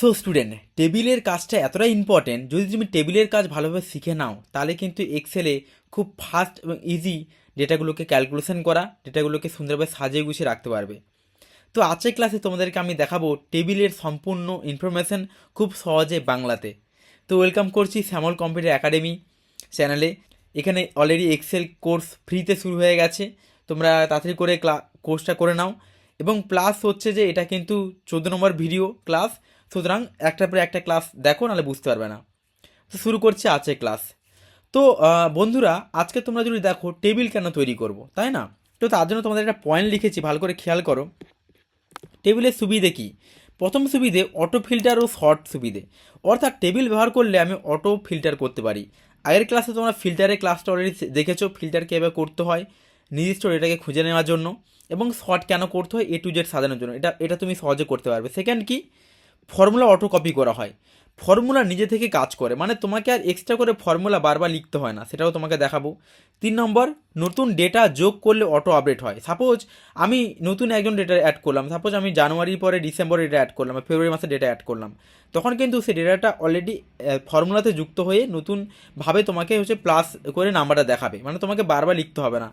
So student, টেবিলের কাজটা এতটা ইম্পর্টেন্ট। যদি তুমি টেবিলের কাজ ভালোভাবে শিখে নাও তাহলে কিন্তু এক্সেলে খুব ফাস্ট এবং ইজি ডেটাগুলোকে ক্যালকুলেশন করা, ডেটাগুলোকে সুন্দরভাবে সাজিয়ে গুছিয়ে রাখতে পারবে। তো আজকের ক্লাসে তোমাদেরকে আমি দেখাবো টেবিলের সম্পূর্ণ ইনফরমেশন খুব সহজে বাংলাতে। তো ওয়েলকাম করছি শ্যামল কম্পিউটার একাডেমি চ্যানেলে। এখানে অলরেডি এক্সেল কোর্স ফ্রিতে শুরু হয়ে গেছে, তোমরা তাড়াতাড়ি করে কোর্সটা করে নাও। এবং প্লাস হচ্ছে যে এটা কিন্তু 14 নম্বর ভিডিও ক্লাস, সুতরাং একটার পরে একটা ক্লাস দেখো, নাহলে বুঝতে পারবে না। তো শুরু করছি আজকে ক্লাস। তো বন্ধুরা, আজকে তোমরা যদি দেখো টেবিল কেন তৈরি করব, তাই না? তো তার জন্য তোমাদের একটা পয়েন্ট লিখেছি, ভালো করে খেয়াল করো। টেবিলের সুবিধে কি? প্রথম সুবিধে অটো ফিল্টার ও শর্ট সুবিধে, অর্থাৎ টেবিল ব্যবহার করলে আমি অটো ফিল্টার করতে পারি। আগের ক্লাসে তোমরা ফিল্টারের ক্লাসটা অলরেডি দেখেছো, ফিল্টার কীভাবে করতে হয় নির্দিষ্ট ডেটাকে খুঁজে নেওয়ার জন্য, এবং শর্ট কেন করতে হয় A to Z সাজানোর জন্য। এটা তুমি সহজে করতে পারবে। সেকেন্ড কি, ফর্মুলা অটো কপি করা হয়। ফর্মুলা নিজে থেকে কাজ করে, মানে তোমাকে আর এক্সট্রা করে ফর্মুলা বারবার লিখতে হয় না, সেটাও তোমাকে দেখাবো। 3 নম্বর, নতুন ডেটা যোগ করলে অটো আপডেট হয়। সাপোজ আমি নতুন একজন ডেটা অ্যাড করলাম, সাপোজ আমি জানুয়ারির পরে ডিসেম্বরে ডেটা অ্যাড করলাম বা ফেব্রুয়ারি মাসে ডেটা অ্যাড করলাম, তখন কিন্তু সেই ডেটাটা অলরেডি ফর্মুলাতে যুক্ত হয়ে নতুনভাবে তোমাকে প্লাস করে নাম্বারটা দেখাবে, মানে তোমাকে বারবার লিখতে হবে না।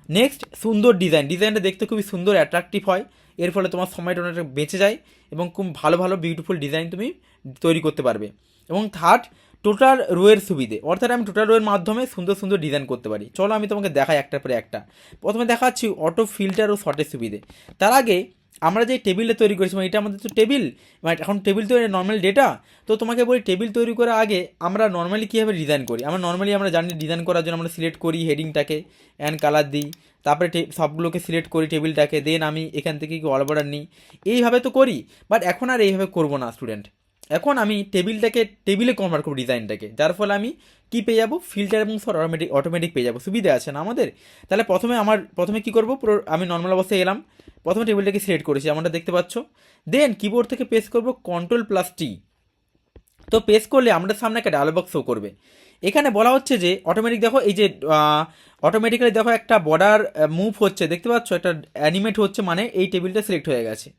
নেক্সট, সুন্দর ডিজাইনটা দেখতে খুবই সুন্দর অ্যাট্রাকটিভ হয়, এর ফলে তোমার সময়টা অনেকটা বেঁচে যায় এবং খুব ভালো ভালো বিউটিফুল ডিজাইন তুমি তৈরি করতে পারবে। এবং থার্ড, টোটাল রোয়ের সুবিধে, অর্থাৎ আমি টোটাল রোয়ের মাধ্যমে সুন্দর সুন্দর ডিজাইন করতে পারি। চলো আমি তোমাকে দেখাই একটার পরে একটা। প্রথমে দেখাচ্ছি অটো ফিল্টার ও শর্টের সুবিধে। তার আগে আমরা যে টেবিলটা তৈরি করেছি, এটা আমাদের তো টেবিল, মানে এখন টেবিল তো নর্মাল ডেটা। তো তোমাকে বলি, টেবিল তৈরি করার আগে আমরা নর্মালি কীভাবে ডিজাইন করি। আমরা জানি ডিজাইন করার জন্য আমরা সিলেক্ট করি হেডিংটাকে, অ্যান্ড কালার দিই, তারপরে সবগুলোকে সিলেক্ট করি টেবিলটাকে, দেন আমি এখান থেকে কি অল বর্ডার নিই, এইভাবে তো করি। বাট এখন আর এইভাবে করবো না স্টুডেন্ট। এখন আমি টেবিলে কনভার্ট করবো ডিজাইনটাকে, যার ফলে আমি কি পেয়ে যাবো, ফিল্টার এবং সর অটোমেটিক পেয়ে যাবো। সুবিধা আছে না আমাদের? তাহলে প্রথমে কি করবো, পুরো আমি নর্মাল অবস্থায় এলাম, প্রথমে টেবিলটাকে সিলেক্ট করেছি, আমারটা দেখতে পাচ্ছ। দেন কিবোর্ড থেকে প্রেস করবো Ctrl+T। তো প্রেস করলে আমাদের সামনে একটা ডায়লগ বক্স শো করবে। এখানে বলা হচ্ছে যে অটোমেটিক, দেখো এই যে অটোমেটিক্যালি দেখো একটা বর্ডার মুভ হচ্ছে, দেখতে পাচ্ছ একটা অ্যানিমেট হচ্ছে, মানে এই টেবিলটা সিলেক্ট হয়ে গেছে।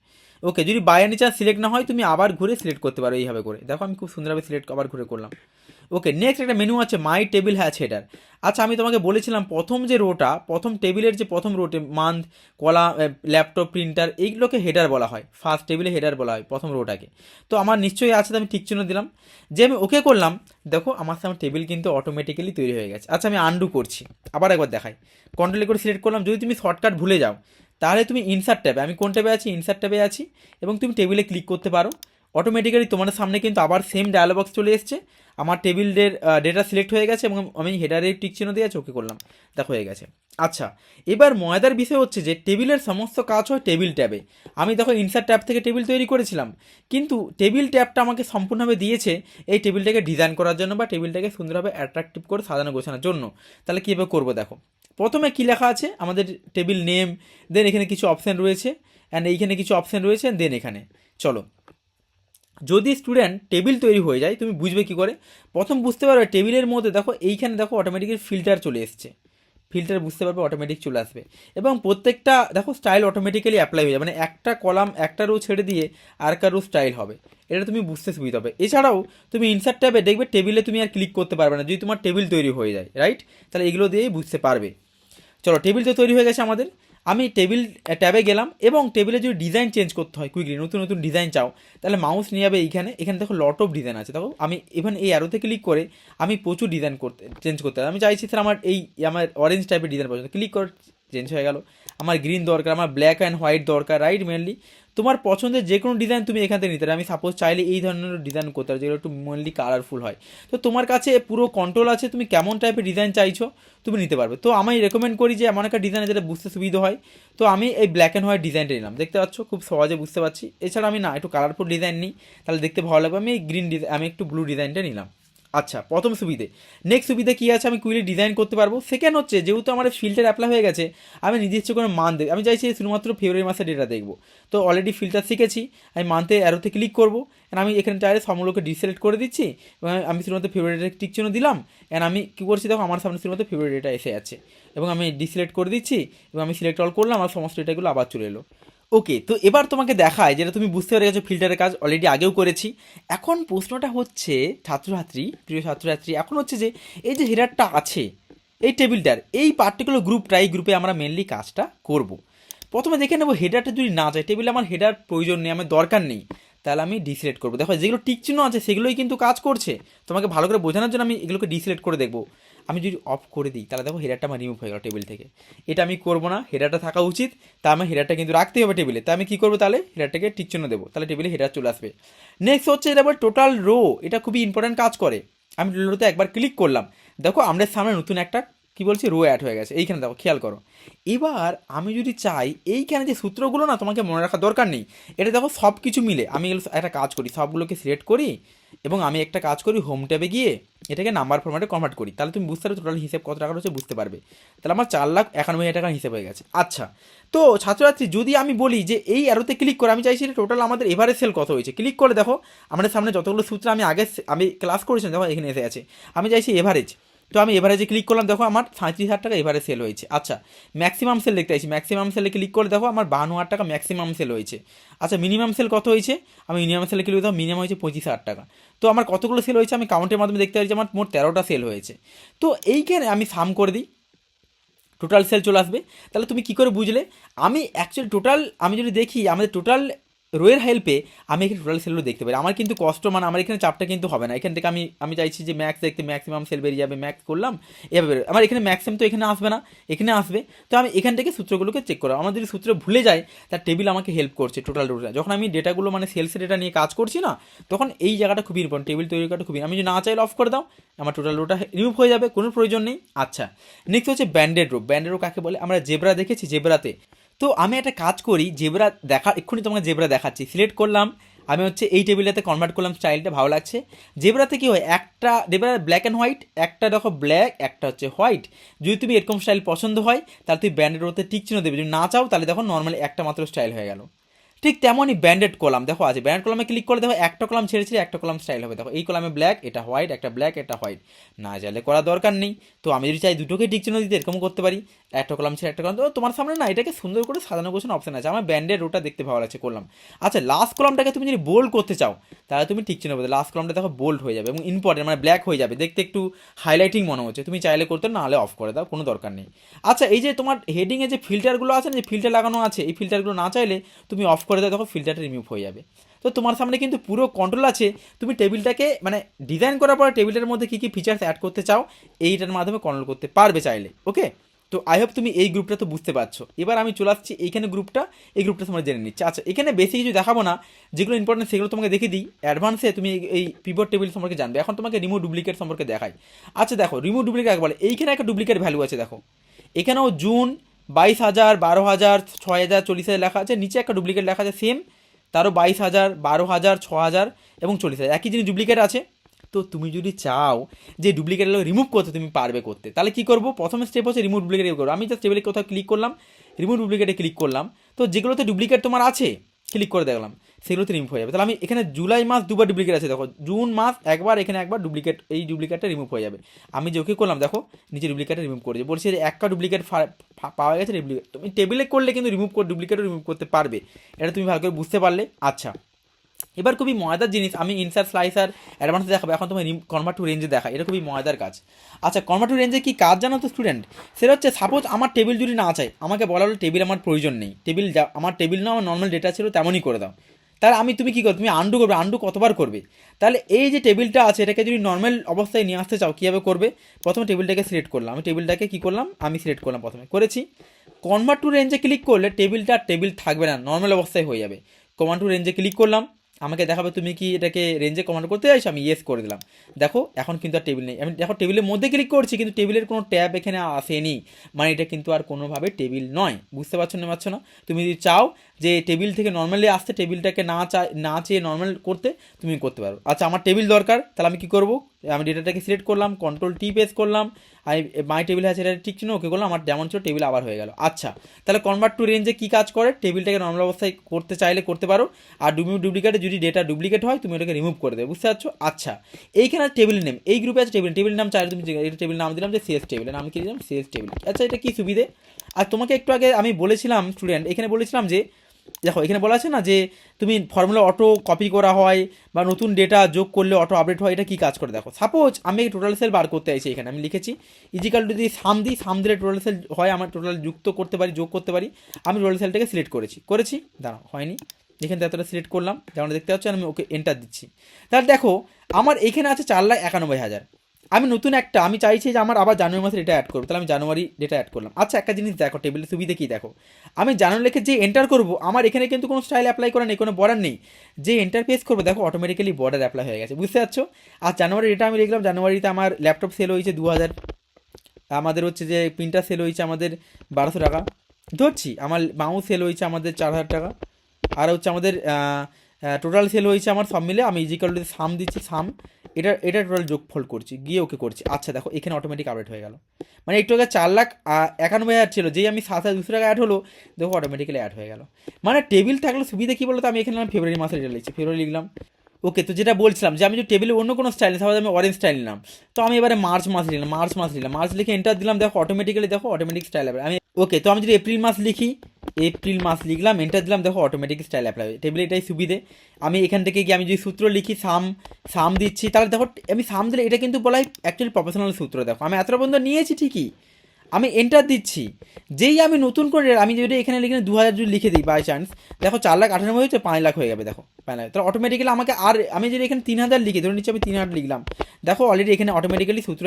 ওকে, যদি বাই এনি চান্স সিলেক্ট না হয় তুমি আবার ঘুরে সিলেক্ট করতে পারো এইভাবে করে। দেখো আমি খুব সুন্দরভাবে সিলেক্ট আবার ঘুরে করলাম। ওকে, নেক্সট একটা মেনু আছে মাই টেবিল হ্যাজ হেডার। আচ্ছা, আমি তোমাকে বলেছিলাম প্রথম টেবিলের যে প্রথম রোটে মান্থ, কলাম, ল্যাপটপ, প্রিন্টার, এইগুলোকে হেডার বলা হয়। ফার্স্ট টেবিলে হেডার বলা হয় প্রথম রোটাকে। তো আমার নিশ্চয়ই আছে, তো আমি ঠিক চিহ্ন দিলাম। যে আমি ওকে করলাম, দেখো আমার সামনে টেবিল কিন্তু অটোমেটিক্যালি তৈরি হয়ে গেছে। আচ্ছা, আমি আনডু করছি, আবার একবার দেখাই। কন্ট্রোল করে সিলেক্ট করলাম। যদি তুমি শর্টকাট ভুলে যাও তাহলে তুমি ইনসার্ট ট্যাবে, আমি কোন ট্যাবে আছি, ইনসার্ট ট্যাবে আছি, এবং তুমি টেবিলে ক্লিক করতে পারো। অটোমেটিক্যালি তোমাদের সামনে কিন্তু আবার সেম ডায়লগ বক্স চলে এসছে। আমার টেবিলের ডেটা সিলেক্ট হয়ে গেছে এবং আমি হেডারে টিক চিহ্ন দিয়ে ওকে করলাম, দেখো হয়ে গেছে। আচ্ছা, এবার মজাদার বিষয় হচ্ছে যে টেবিলের সমস্ত কাজ হয় টেবিল ট্যাবে। আমি দেখো ইনসার্ট ট্যাব থেকে টেবিল তৈরি করেছিলাম, কিন্তু টেবিল ট্যাবটা আমাকে সম্পূর্ণভাবে দিয়েছে এই টেবিলটাকে ডিজাইন করার জন্য বা টেবিলটাকে সুন্দরভাবে অ্যাট্রাকটিভ করে সাজানো গোছানোর জন্য। তাহলে কীভাবে করবো দেখো। প্রথমে কী লেখা আছে, আমাদের টেবিল নেম, দেন এখানে কিছু অপশান রয়েছে, অ্যান্ড এইখানে কিছু অপশান রয়েছে, দেন এখানে চলো। যদি স্টুডেন্ট টেবিল তৈরি হয়ে যায় তুমি বুঝবে কি করে, প্রথম বুঝতে পারবে টেবিলের মধ্যে দেখো এইখানে দেখো অটোমেটিক্যালি ফিল্টার চলে এসছে। ফিল্টার বুঝতে পারবে, অটোমেটিক চলে আসবে, এবং প্রত্যেকটা দেখো স্টাইল অটোমেটিক্যালি অ্যাপ্লাই হয়ে যাবে, মানে একটা কলাম একটা রো ছেড়ে দিয়ে আর একটা রো স্টাইল হবে। এটা তুমি বুঝতে সুবিধা হবে। এছাড়াও তুমি ইনসার্ট ট্যাবে দেখবে টেবিলে তুমি আর ক্লিক করতে পারবে না যদি তোমার টেবিল তৈরি হয়ে যায়, রাইট? তাহলে এগুলো দিয়েই বুঝতে পারবে। চলো, টেবিল তো তৈরি হয়ে গেছে আমাদের। আমি টেবিল ট্যাবে গেলাম, এবং টেবিলে যদি ডিজাইন চেঞ্জ করতে হয় কুইকলি, নতুন নতুন ডিজাইন চাও, তাহলে মাউস নিয়ে যাবে এইখানে। এখানে দেখো লট অফ ডিজাইন আছে, দেখো আমি ইভেন এই অ্যারোতে ক্লিক করে আমি প্রচুর ডিজাইন চেঞ্জ করতে পারি। আমি চাইছি স্যার আমার অরেঞ্জ টাইপের ডিজাইন পছন্দ, ক্লিক করে চেঞ্জ হয়ে গেল। আমার গ্রিন দরকার, আমার ব্ল্যাক অ্যান্ড হোয়াইট দরকার, রাইট? মেনলি তোমার পছন্দের যে কোনো ডিজাইন তুমি এখান থেকে নিতে পারো। আমি সাপোজ চাইলে এই ধরনের ডিজাইন করতে পারো যেগুলো একটু মেনলি কালারফুল হয়। তো তোমার কাছে পুরো কন্ট্রোল আছে, তুমি কেমন টাইপের ডিজাইন চাইছো তুমি নিতে পারবে। তো আমি রেকমেন্ড করি যে এমন একটা ডিজাইন যেটা বুঝতে সুবিধা হয়। তো আমি এই ব্ল্যাক অ্যান্ড হোয়াইট ডিজাইনটা নিলাম, দেখতে পাচ্ছ খুব সহজে বুঝতে পারছি। এছাড়া আমি না একটু কালারফুল ডিজাইন নিই, তাহলে দেখতে ভালো লাগবে। আমি একটু ব্লু ডিজাইনটা নিলাম। আচ্ছা, প্রথম সুবিধে। নেক্সট সুবিধা কী আছে, আমি কুইলি ডিজাইন করতে পারবো। সেকেন্ড হচ্ছে, যেহেতু আমার ফিল্টার অ্যাপ্লাই হয়ে গেছে, আমি নির্দিষ্ট করে মান দেব, আমি চাইছি শুধুমাত্র ফেব্রুয়ারি মাসের ডেটা দেখবো। তো অলরেডি ফিল্টার শিখেছি, আমি মান্থে অ্যারোতে ক্লিক করবো, অ্যান্ড আমি এখানে চাইলে সবগুলোকে ডিসিলেক্ট করে দিচ্ছি, এবং আমি শুধুমাত্র ফেব্রুয়ারি ডেটা টিক চিহ্ন দিলাম, অ্যান্ড আমি কী করছি দেখো আমার সামনে শুধুমাত্র ফেব্রুয়ারি ডেটা এসে আছে, এবং আমি ডিসিলেক্ট করে দিচ্ছি, এবং আমি সিলেক্ট অল করলাম, আমার সমস্ত ডেটাগুলো আবার চলে এলো। ওকে, তো এবার তোমাকে দেখায় যেটা তুমি বুঝতে পেরে গেছো ফিল্টারের কাজ অলরেডি আগেও করেছি। এখন প্রশ্নটা হচ্ছে ছাত্রছাত্রী, প্রিয় ছাত্রছাত্রী, এখন হচ্ছে যে এই যে হেডারটা আছে এই টেবিলটার এই পার্টিকুলার গ্রুপটা, এই গ্রুপে আমরা মেনলি কাজটা করব। প্রথমে দেখে নেবো হেডারটা যদি না যায়, টেবিলে আমার হেডার প্রয়োজন নেই, আমার দরকার নেই, তাহলে আমি ডিসিলেক্ট করবো। দেখো যেগুলো টিক চিহ্ন আছে সেগুলোই কিন্তু কাজ করছে, তোমাকে ভালো করে বোঝানোর জন্য আমি এগুলোকে ডিসিলেক্ট করে দেখবো। আমি যদি অফ করে দিই তাহলে দেখো হেডারটা আমার রিমুভ হয়ে গেল টেবিল থেকে। এটা আমি করবো না, হেডারটা থাকা উচিত, তা আমি হেডারটা কিন্তু রাখতেই হবে টেবিলে। তাই আমি কী করবো, তাহলে হেডারটাকে টিক চিহ্ন দেবো, তাহলে টেবিলে হেডার চলে আসবে। নেক্সট হচ্ছে এটা আবার টোটাল রো, এটা খুবই ইম্পর্ট্যান্ট কাজ করে। আমি রোতে একবার ক্লিক করলাম, দেখো আমরা সামনে নতুন একটা কি বলছি রো অ্যাড হয়ে গেছে, এইখানে দেখো খেয়াল করো। এবার আমি যদি চাই এইখানে যে সূত্রগুলো না তোমাকে মনে রাখার দরকার নেই, এটা দেখো সব কিছু মিলে আমি একটা কাজ করি, সবগুলোকে সিলেক্ট করি এবং আমি একটা কাজ করি হোম ট্যাবে গিয়ে এটাকে নাম্বার ফরম্যাটে কনভার্ট করি, তাহলে তুমি বুঝতে পারবে টোটাল হিসেব কত টাকা হচ্ছে বুঝতে পারবে। তাহলে আমার 4,91,000 টাকার হিসেব হয়ে গেছে। আচ্ছা, তো ছাত্রছাত্রী যদি আমি বলি যে এই অ্যারোতে ক্লিক করে আমি চাইছি টোটাল আমাদের এভারেজ সেল কত হয়েছে, ক্লিক করে দেখো আমাদের সামনে যতগুলো সূত্র আমি ক্লাস করেছিলাম দেখো এখানে এসে আছে। আমি চাইছি এভারেজ, তো আমি এভারেজে ক্লিক করলাম, দেখো আমার 37,000 টাকা এভারেজ সেল হয়েছে। আচ্ছা, ম্যাক্সিমাম সেল দেখতে চাইছি, ম্যাক্সিমাম সেলে ক্লিক করে দেখো আমার 52,000 টাকা ম্যাক্সিমাম সেল হয়েছে। আচ্ছা, মিনিমাম সেল কত হয়েছে, আমি মিনিমাম সেলে ক্লিক করতে মিনিমাম হয়েছে 25,000 টাকা। তো আমার কতগুলো সেল হয়েছে আমি কাউন্টের মাধ্যমে দেখতে পাচ্ছি আমার মোট 13টা সেল হয়েছে। তো এইখানে আমি সাম করে দিই, টোটাল সেল চলে আসবে। তাহলে তুমি কী করে বুঝলে, আমি অ্যাকচুয়ালি টোটাল আমি যদি দেখি আমাদের টোটাল রোয়ের হেল্পে আমি এখানে টোটাল সেলগুলো দেখতে পারি। আমার কিন্তু কষ্ট মানে আমার এখানে চাপটা কিন্তু হবে না, এখান থেকে আমি চাইছি যে ম্যাক্স দেখতে, ম্যাক্সিমাম সেল বেরিয়ে যাবে, ম্যাক্স করলাম এভাবে আমার এখানে ম্যাক্সিমাম তো এখানে আসবে না, এখানে আসবে। তো আমি এখান থেকে সূত্রগুলোকে চেক করলাম, আমার যদি সূত্র ভুলে যায় তার টেবিল আমাকে হেল্প করছে টোটাল রোটা। যখন আমি ডেটাগুলো মানে সেলসের ডেটা নিয়ে কাজ করছি না, তখন এই জায়গাটা খুবই ইম্পর্টেন্ট, টেবিল তৈরি করাটা খুবই, আমি যদি না চাইলে অফ করে দাও আমার টোটাল রোটা রিমুভ হয়ে যাবে, কোনো প্রয়োজন নেই। আচ্ছা, নেক্সট হচ্ছে ব্যান্ডেড রো। ব্যান্ডেড রো কাকে বলে, আমরা জেব্রা দেখেছি জেব্রাতে। তো আমি একটা কাজ করি, জেব্রা এক্ষুনি তোমাকে জেব্রা দেখাচ্ছি, সিলেক্ট করলাম, আমি হচ্ছে এই টেবিলটাতে কনভার্ট করলাম, স্টাইলটা ভালো লাগছে। জেব্রাতে কী হয়, একটা জেব্রা ব্ল্যাক অ্যান্ড হোয়াইট, একটা দেখো ব্ল্যাক, একটা হচ্ছে হোয়াইট। যদি তুমি এরকম স্টাইল পছন্দ হয় তাহলে তুমি ব্যান্ডেড রোতে টিক চিহ্ন দেবে, যদি না চাও তাহলে দেখো নর্মালি একটা মাত্র স্টাইল হয়ে গেল। ঠিক তেমনই ব্যান্ডেড কলাম দেখো আছে, ব্যান্ডেড কলামে ক্লিক করে দেখো একটা কলাম ছেড়ে ছেড়ে একটা কলাম স্টাইল হবে, দেখো এই কলামে ব্ল্যাক, এটা হোয়াইট, একটা ব্ল্যাক, এটা হোয়াইট। না চাইলে করার দরকার নেই, তো আমি যদি চাই দুটোকে টিক চিহ্ন দিতে এরকম করতে পারি, একটা কলাম ছেড়ে একটা কলাম। তো তোমার সামনে না এটাকে সুন্দর করে সাজানো গোছানো অপশন আছে, আমার ব্যান্ডেড রোটা দেখতে ভালো লাগছে, করলাম। আচ্ছা, লাস্ট কলামটাকে তুমি যদি বোল্ড করতে চাও তাহলে তুমি টিক চিহ্ন দেবে, লাস্ট কলামটা দেখো বোল্ড হয়ে যাবে এবং ইম্পর্টেন্ট মানে ব্ল্যাক হয়ে যাবে, দেখতে একটু হাইলাইটিং মনে হচ্ছে, তুমি চাইলে করতে, না হলে অফ করে দাও, কোনো দরকার নেই। আচ্ছা, এই যে তোমার হেডিংয়ে যে ফিল্টারগুলো আছে না, যে ফিল্টার লাগানো আছে, এই ফিল্টারগুলো না চাইলে তুমি অফ করে দাও, দেখো ফিল্টারটা রিমুভ হয়ে যাবে। তো তোমার সামনে কিন্তু পুরো কন্ট্রোল আছে, তুমি টেবিলটাকে মানে ডিজাইন করার পরে টেবিলের মধ্যে কী কী ফিচার্স অ্যাড করতে চাও এইটার মাধ্যমে কন্ট্রোল করতে পারবে চাইলে। ওকে, তো আই হোপ তুমি এই গ্রুপটা তো বুঝতে পারছো। এবার আমি চলে আসছি এইখানে গ্রুপটা, এই গ্রুপটা তোমরা জেনে নিচ্ছে। আচ্ছা, এখানে বেশি কিছু দেখাবো না, যেগুলো ইম্পর্টেন্ট সেগুলো তোমাকে দেখে দিই, অ্যাডভান্সে তুমি এই পিভট টেবিল সম্পর্কে জানবে। এখন তোমাকে রিমুভ ডুপ্লিকেট সম্পর্কে দেখাই। আচ্ছা দেখো, রিমুভ ডুপ্লিকেট একবার এইখানে একটা ডুপ্লিকেট ভ্যালু আছে, দেখো এখানেও জুন 22,000, 12,000, 6,000, 40,000 লেখা আছে, নিচে একটা ডুপ্লিকেট লেখা আছে সেম, তারও 22,000, 12,000, 6,000 এবং 40,000, একই জিনিস ডুপ্লিকেট আছে। তো তুমি যদি চাও যে ডুপ্লিকেটগুলো রিমুভ করতে, তুমি পারবে করতে, তাহলে কী করবো, প্রথম স্টেপ হচ্ছে রিমুভ ডুপ্লিকেট করবো। আমি জাস্ট টেবিলে কোথাও ক্লিক করলাম, রিমুভ ডুপ্লিকেটে ক্লিক করলাম, তো যেগুলোতে ডুপ্লিকেট তোমার আছে ক্লিক করে দেখলাম সেগুলোতে রিমুভ হয়ে যাবে। তাহলে আমি এখানে জুলাই মাস দুবার ডুপ্লিকেট আছে, দেখো জুন মাস একবার, এখানে একবার ডুপ্লিকেট, এই ডুপ্লিকেটটা রিমুভ হয়ে যাবে। আমি যে ওকে করলাম দেখো নিচে ডুপ্লিকেটটা রিমুভ করেছে, বলছে যে একটা ডুপ্লিকেট পাওয়া গেছে, ডুপ্লিকেট তুমি টেবিলে করলে কিন্তু ডুপ্লিকেটও রিমুভ করতে পারবে, এটা তুমি ভালো করে বুঝতে পারলে। আচ্ছা, এবার খুবই মজাদার জিনিস, আমি ইনসার্ট স্লাইসার অ্যাডভান্স দেখাবো, এখন তোমার কনভার্ট টু রেঞ্জে দেখা, এটা খুবই মজাদার কাজ। আচ্ছা, কনভার্ট টু রেঞ্জে কী কাজ জানো তো স্টুডেন্ট, সেটা হচ্ছে সাপোজ আমার টেবিল যদি না চাই, আমাকে বলা হলো টেবিল আমার প্রয়োজন নেই, টেবিল আমার টেবিল না, আমার নর্মাল ডেটা ছিল তেমনই করে দাও, তাহলে তুমি কী করবে, তুমি আন্ডু করবে, আন্ডু কতবার করবে, তাহলে এই যে টেবিলটা আছে এটাকে যদি নর্মাল অবস্থায় নিয়ে আসতে চাও কীভাবে করবে, প্রথমে টেবিলটাকে সিলেক্ট করলাম, আমি টেবিলটাকে কী করলাম, আমি সিলেক্ট করলাম, প্রথমে করেছি, কনভার্ট টু রেঞ্জে ক্লিক করলে টেবিল থাকবে না, নর্মাল অবস্থায় হয়ে যাবে। কনভার্ট টু রেঞ্জে ক্লিক করলাম, আমাকে দেখাবে তুমি কি এটাকে রেঞ্জে কমান্ড করতে চাইছো, আমি ইয়েস করে দিলাম। দেখো এখন কিন্তু আর টেবিল নেই, আমি দেখো টেবিলের মধ্যে ক্লিক করছি কিন্তু টেবিলের কোনো ট্যাব এখানে আসেনি, মানে এটা কিন্তু আর কোনোভাবে টেবিল নয়, বুঝতে পারছো না। তুমি যদি চাও যে টেবিল থেকে নর্মালি আসতে, টেবিলটাকে না চেয়ে নর্মাল করতে, তুমি করতে পারো। আচ্ছা, আমার টেবিল দরকার, তাহলে আমি কী করবো, আমি ডেটাটাকে সিলেক্ট করলাম, কন্ট্রোল টি প্রেস করলাম, আমি মাই টেবিল আছে এটা ঠিক ছিল, ওকে করলাম, আমার যেমন ছিল টেবিল আবার হয়ে গেল। আচ্ছা, তাহলে কনভার্ট টু রেঞ্জে কী কাজ করে, টেবিলটাকে নর্মাল অবস্থায় করতে চাইলে করতে পারো, আর ডুপ্লিকেটে যদি ডেটা ডুপ্লিকেট হয় তুমি ওটাকে রিমুভ করে দেবে, বুঝতে পারছো। আচ্ছা, এইখানে টেবিল নেম, এই গ্রুপে আছে টেবিল নাম চাইলে তুমি এটা টেবিল নাম দিলাম যে সিএস টেবিল, নাম কি দিলাম সিএস টেবিল। আচ্ছা, এটা কী সুবিধে, আর তোমাকে একটু আগে আমি বলেছিলাম স্টুডেন্ট, এখানে বলেছিলাম যে দেখো এখানে বলা আছে না যে তুমি ফর্মুলা অটো কপি করা হয় বা নতুন ডেটা যোগ করলে অটো আপডেট হয়, এটা কি কাজ করে দেখো। সাপোজ আমি টোটাল সেল বার করতে চাইছি, এখানে আমি লিখেছি ইজিক্যাল টু যদি সাম দিই, সাম দিলে টোটাল সেল হয়, আমার টোটাল যুক্ত করতে পারি, যোগ করতে পারি। আমি টোটাল সেলটাকে সিলেক্ট করেছি, দাঁড়াও হয়নি, এখানে এতটা সিলেক্ট করলাম, যেমন দেখতে পাচ্ছেন আমি ওকে এন্টার দিচ্ছি। তাহলে দেখো আমার এখানে আছে 4,91,000। আমি নতুন একটা আমি চাইছি যে আমার আবার জানুয়ারি মাসে ডেটা অ্যাড করবো, তাহলে আমি জানুয়ারি ডেটা অ্যাড করলাম। আচ্ছা একটা জিনিস দেখো, টেবিলের সুবিধা কি দেখো, আমি জানুয়ারি লিখে যে এন্টার করবো, আমার এখানে কিন্তু কোনো স্টাইল অ্যাপ্লাই করা নেই, কোনো বর্ডার নেই। যে এন্টার পেজ করবো দেখো অটোমেটিক্যালি বর্ডার অ্যাপ্লাই হয়ে গেছে, বুঝতে পারছো। আর জানুয়ারি ডেটা আমি লিখলাম, জানুয়ারিতে আমার ল্যাপটপ সেল হয়েছে 2,000, আমাদের হচ্ছে যে প্রিন্টার সেল হয়েছে আমাদের 1,200 টাকা ধরছি, আমার মাউস সেল হয়েছে আমাদের 4,000 টাকা, আর হচ্ছে আমাদের টোটাল সেল হয়েছে আমার সব মিলে। আমি ইজিক্যাল টু সাম দিচ্ছি, সাম এটা টোটাল যোগফল করছি, গিয়ে ওকে করছি। আচ্ছা দেখো এখানে অটোমেটিক আপডেট হয়ে গেল, মানে একটু আগে 4,91,000 ছিল, যেই আমি 7,200 টাকা অ্যাড হলো, দেখো অটোমেটিক্যালি অ্যাড হয়ে গেল। মানে টেবিল থাকলে সুবিধা কী বলতো, আমি এখানে ফেব্রুয়ারি মাসে ডেটা লিখছি, ফেব্রুয়ারি লিখলাম। ওকে, তো যেটা বলছিলাম যে আমি যদি টেবিলে অন্য কোনো স্টাইল, তাহলে আমি অরেঞ্জ স্টাইল নিলাম, তো আমি এবারে মার্চ মাস লিখলাম, মার্চ লিখে এন্টার দিলাম, দেখো অটোমেটিক্যালি দেখো অটোমেটিক স্টাইল হবে। আমি ওকে, তো আমি যদি এপ্রিল মাস লিখি, এপ্রিল মাস লিখলাম, এন্টার দিলাম, দেখো অটোমেটিক স্টাইল অ্যাপ্লাই হবে। টেবিলে এটাই সুবিধে। আমি এখান থেকে গিয়ে আমি যদি সূত্র লিখি, সাম দিচ্ছি, তাহলে দেখো আমি সাম দিলে এটা কিন্তু বলা হয় অ্যাকচুয়ালি প্রফেশনাল সূত্র। দেখো আমি এতটা বন্ধু নিয়েছি ঠিকই, আমি এন্টার দিচ্ছি, যেই আমি নতুন করে আমি যদি এখানে লিখে 2,000 যদি লিখে দিই বাই চান্স, দেখো 4,98,000 হচ্ছে 5,00,000 হয়ে যাবে, দেখো 5,00,000। তাহলে অটোমেটিক্যালি আমাকে, আর আমি যদি এখানে 3,000 লিখি, ধরে নিচ্ছি আমি 3,000 লিখলাম, দেখো অলরেডি এখানে অটোমেটিক্যালি সূত্র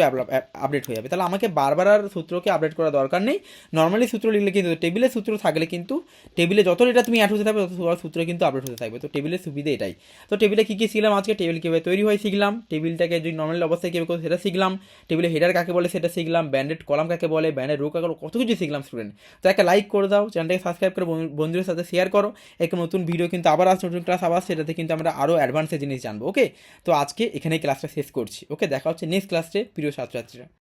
আপডেট হয়ে যাবে। তাহলে আমাকে বারবার আর সূত্রকে আপডেট করার দরকার নেই। নর্মালি সূত্র লিখলে কিন্তু, টেবিলের সূত্র থাকলে কিন্তু টেবিলে যত ডেটা তুমি অ্যাড হতে থাকবে তত সূত্র কিন্তু আপডেট হতে থাকবে। তো টেবিলের সুবিধা এটাই। তো টেবিলে কী কী শিখলাম আজকে, টেবিল কীভাবে তৈরি হয় শিখলাম, টেবিলটাকে যদি নর্মাল অবস্থায় কীভাবে সেটা শিখলাম, টেবিলে হেডার কাকে বলে সেটা শিখলাম, ব্যান্ডেড কলাম কাকে বলে, ব্যান্ডেড রো কাকে বলে, কত কিছু শিখলাম স্টুডেন্ট। তো একটা লাইক করে দাও, চ্যানেলটাকে সাবস্ক্রাইব করে বন্ধুদের সাথে শেয়ার করো। একটা নতুন ভিডিও কিন্তু আবার আসছে, নতুন ক্লাস আবার, সেটাতে কিন্তু আমরা আরও অ্যাডভান্সের জিনিস জানবো। ওকে, তো আজকে এখানেই ক্লাসটা শেষ করছি। ওকে, দেখা হচ্ছে নেক্সট ক্লাসে প্রিয় ছাত্রছাত্রীরা।